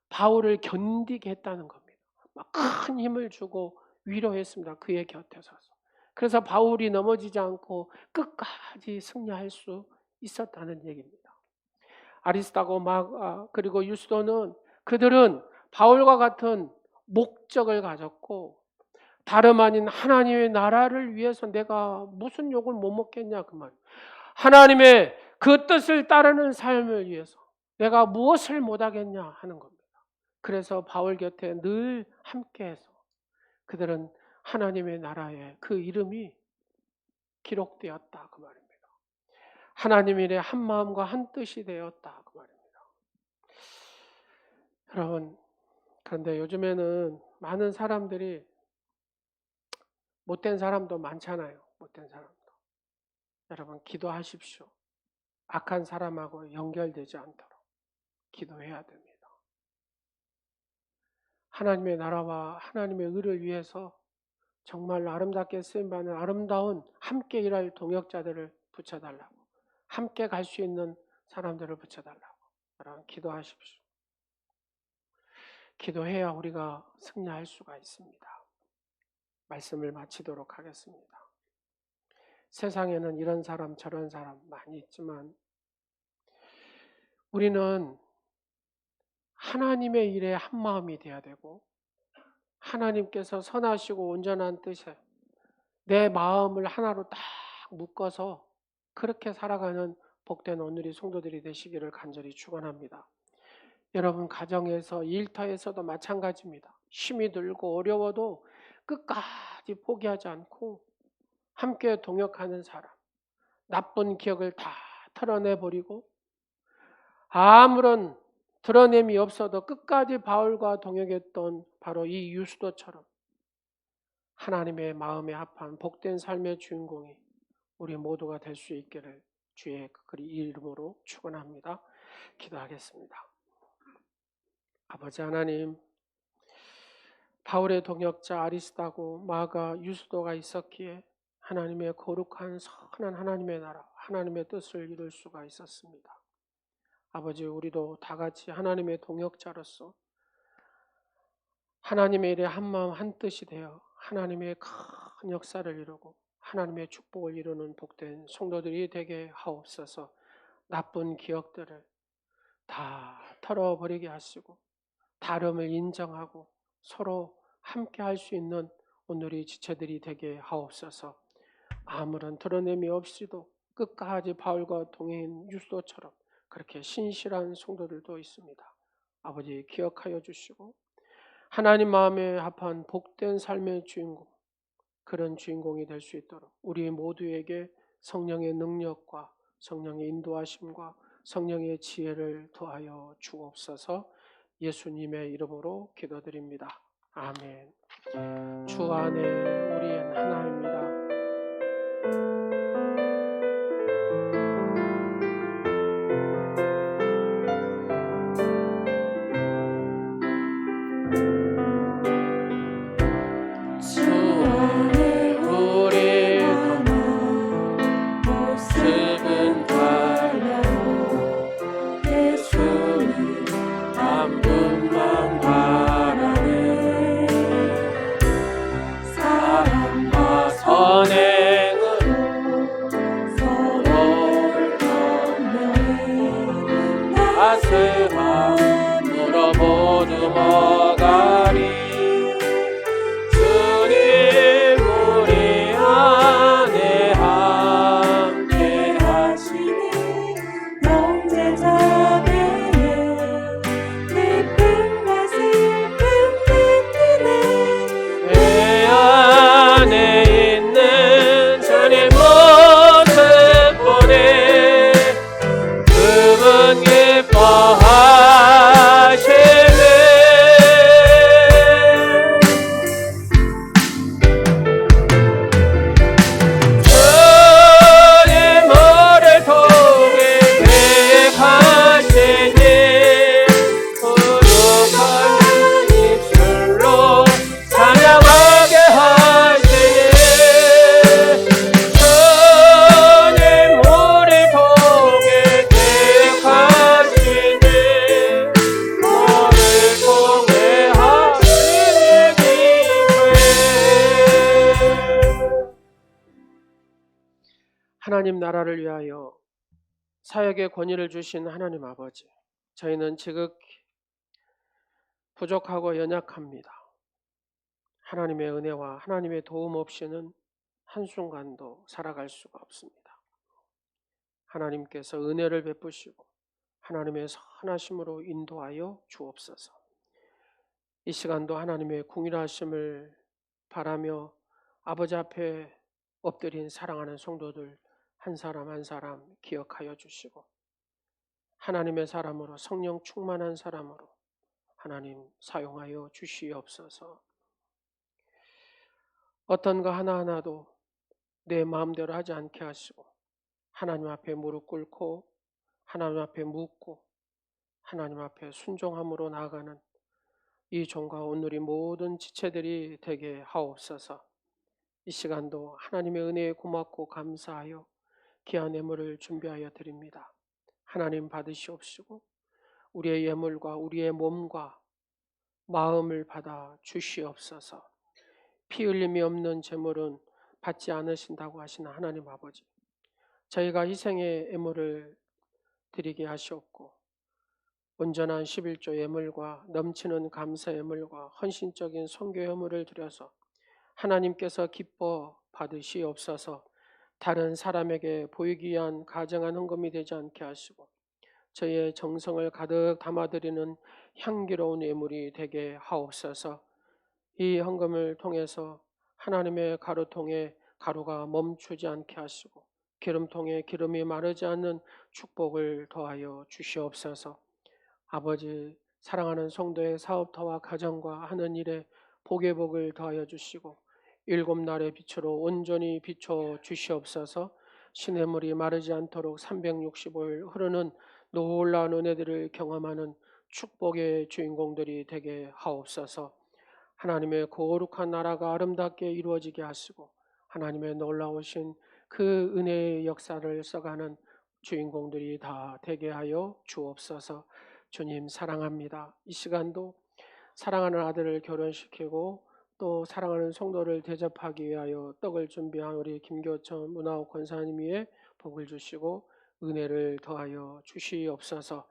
바울을 견디게 했다는 겁니다. 막 큰 힘을 주고 위로했습니다. 그의 곁에 서서. 그래서 바울이 넘어지지 않고 끝까지 승리할 수 있었다는 얘기입니다. 아리스다고 마가 그리고 유스도는 그들은 바울과 같은 목적을 가졌고 다름 아닌 하나님의 나라를 위해서 내가 무슨 욕을 못 먹겠냐 그 말. 하나님의 그 뜻을 따르는 삶을 위해서 내가 무엇을 못하겠냐 하는 겁니다. 그래서 바울 곁에 늘 함께해서 그들은 하나님의 나라에 그 이름이 기록되었다 그 말입니다. 하나님 일에 한 마음과 한 뜻이 되었다 그 말입니다. 여러분, 그런데 요즘에는 많은 사람들이 못된 사람도 많잖아요. 못된 사람도. 여러분 기도하십시오. 악한 사람하고 연결되지 않도록 기도해야 됩니다. 하나님의 나라와 하나님의 의를 위해서 정말 아름답게 쓰임받는 아름다운 함께 일할 동역자들을 붙여달라고, 함께 갈 수 있는 사람들을 붙여달라고 여러분 기도하십시오. 기도해야 우리가 승리할 수가 있습니다. 말씀을 마치도록 하겠습니다. 세상에는 이런 사람 저런 사람 많이 있지만 우리는 하나님의 일에 한 마음이 되어야 되고 하나님께서 선하시고 온전한 뜻에 내 마음을 하나로 딱 묶어서 그렇게 살아가는 복된 오늘의 성도들이 되시기를 간절히 축원합니다. 여러분 가정에서 일터에서도 마찬가지입니다. 힘이 들고 어려워도 끝까지 포기하지 않고 함께 동역하는 사람, 나쁜 기억을 다 털어내버리고 아무런 드러냄이 없어도 끝까지 바울과 동역했던 바로 이 유스도처럼 하나님의 마음에 합한 복된 삶의 주인공이 우리 모두가 될 수 있기를 주의 이름으로 축원합니다. 기도하겠습니다. 아버지 하나님, 바울의 동역자 아리스다고 마가 유스도가 있었기에 하나님의 거룩한 선한 하나님의 나라, 하나님의 뜻을 이룰 수가 있었습니다. 아버지, 우리도 다 같이 하나님의 동역자로서 하나님의 일에 한마음 한뜻이 되어 하나님의 큰 역사를 이루고 하나님의 축복을 이루는 복된 성도들이 되게 하옵소서. 나쁜 기억들을 다 털어버리게 하시고 다름을 인정하고 서로 함께 할 수 있는 오늘의 지체들이 되게 하옵소서. 아무런 드러냄이 없이도 끝까지 바울과 동행인 유스도처럼 그렇게 신실한 성도들도 있습니다. 아버지 기억하여 주시고 하나님 마음에 합한 복된 삶의 주인공, 그런 주인공이 될 수 있도록 우리 모두에게 성령의 능력과 성령의 인도하심과 성령의 지혜를 더하여 주옵소서. 예수님의 이름으로 기도드립니다. 아멘. 주 안에 우리는 하나입니다. 하나님 나라를 위하여 사역의 권위를 주신 하나님 아버지, 저희는 지극히 부족하고 연약합니다. 하나님의 은혜와 하나님의 도움 없이는 한순간도 살아갈 수가 없습니다. 하나님께서 은혜를 베푸시고 하나님의 선하심으로 인도하여 주옵소서. 이 시간도 하나님의 궁일하심을 바라며 아버지 앞에 엎드린 사랑하는 성도들 한 사람 한 사람 기억하여 주시고 하나님의 사람으로 성령 충만한 사람으로 하나님 사용하여 주시옵소서. 어떤 거 하나하나도 내 마음대로 하지 않게 하시고 하나님 앞에 무릎 꿇고 하나님 앞에 묻고 하나님 앞에 순종함으로 나아가는 이 종과 오늘이 모든 지체들이 되게 하옵소서. 이 시간도 하나님의 은혜에 고맙고 감사하여 귀한 예물을 준비하여 드립니다. 하나님 받으시옵시고 우리의 예물과 우리의 몸과 마음을 받아 주시옵소서. 피 흘림이 없는 제물은 받지 않으신다고 하시는 하나님 아버지, 저희가 희생의 예물을 드리게 하시옵고 온전한 11조 예물과 넘치는 감사 예물과 헌신적인 선교 예물을 드려서 하나님께서 기뻐 받으시옵소서. 다른 사람에게 보이기 위한 가정한 헌금이 되지 않게 하시고 저희의 정성을 가득 담아드리는 향기로운 예물이 되게 하옵소서. 이 헌금을 통해서 하나님의 가루통에 가루가 멈추지 않게 하시고 기름통에 기름이 마르지 않는 축복을 더하여 주시옵소서. 아버지, 사랑하는 성도의 사업터와 가정과 하는 일에 복의 복을 더하여 주시고 일곱 날의 빛으로 온전히 비춰 주시옵소서. 시냇물이 마르지 않도록 365일 흐르는 놀라운 은혜들을 경험하는 축복의 주인공들이 되게 하옵소서. 하나님의 거룩한 나라가 아름답게 이루어지게 하시고 하나님의 놀라우신 그 은혜의 역사를 써가는 주인공들이 다 되게 하여 주옵소서. 주님 사랑합니다. 이 시간도 사랑하는 아들을 결혼시키고 또 사랑하는 성도를 대접하기 위하여 떡을 준비한 우리 김교천 문화옥 권사님 위에 복을 주시고 은혜를 더하여 주시옵소서.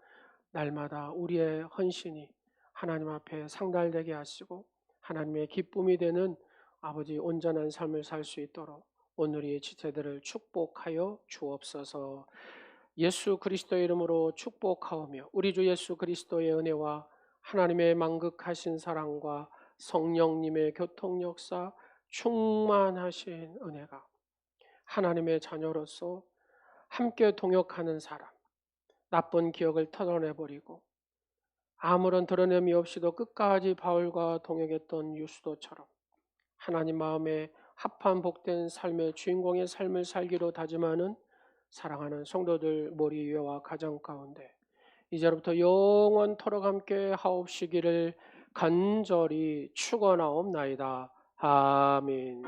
날마다 우리의 헌신이 하나님 앞에 상달되게 하시고 하나님의 기쁨이 되는 아버지 온전한 삶을 살 수 있도록 오늘의 지체들을 축복하여 주옵소서. 예수 그리스도의 이름으로 축복하오며 우리 주 예수 그리스도의 은혜와 하나님의 만극하신 사랑과 성령님의 교통 역사 충만하신 은혜가 하나님의 자녀로서 함께 동역하는 사람, 나쁜 기억을 털어내버리고 아무런 드러냄이 없이도 끝까지 바울과 동역했던 유수도처럼 하나님 마음에 합한 복된 삶의 주인공의 삶을 살기로 다짐하는 사랑하는 성도들 머리 위와 가정 가운데 이제부터 영원토록 함께 하옵시기를 간절히 축원하옵나이다. 아멘.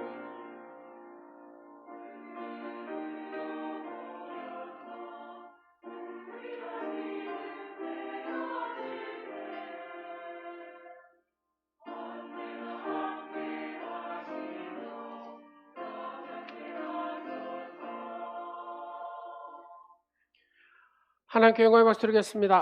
하나님께 영광의 박수 드리겠습니다.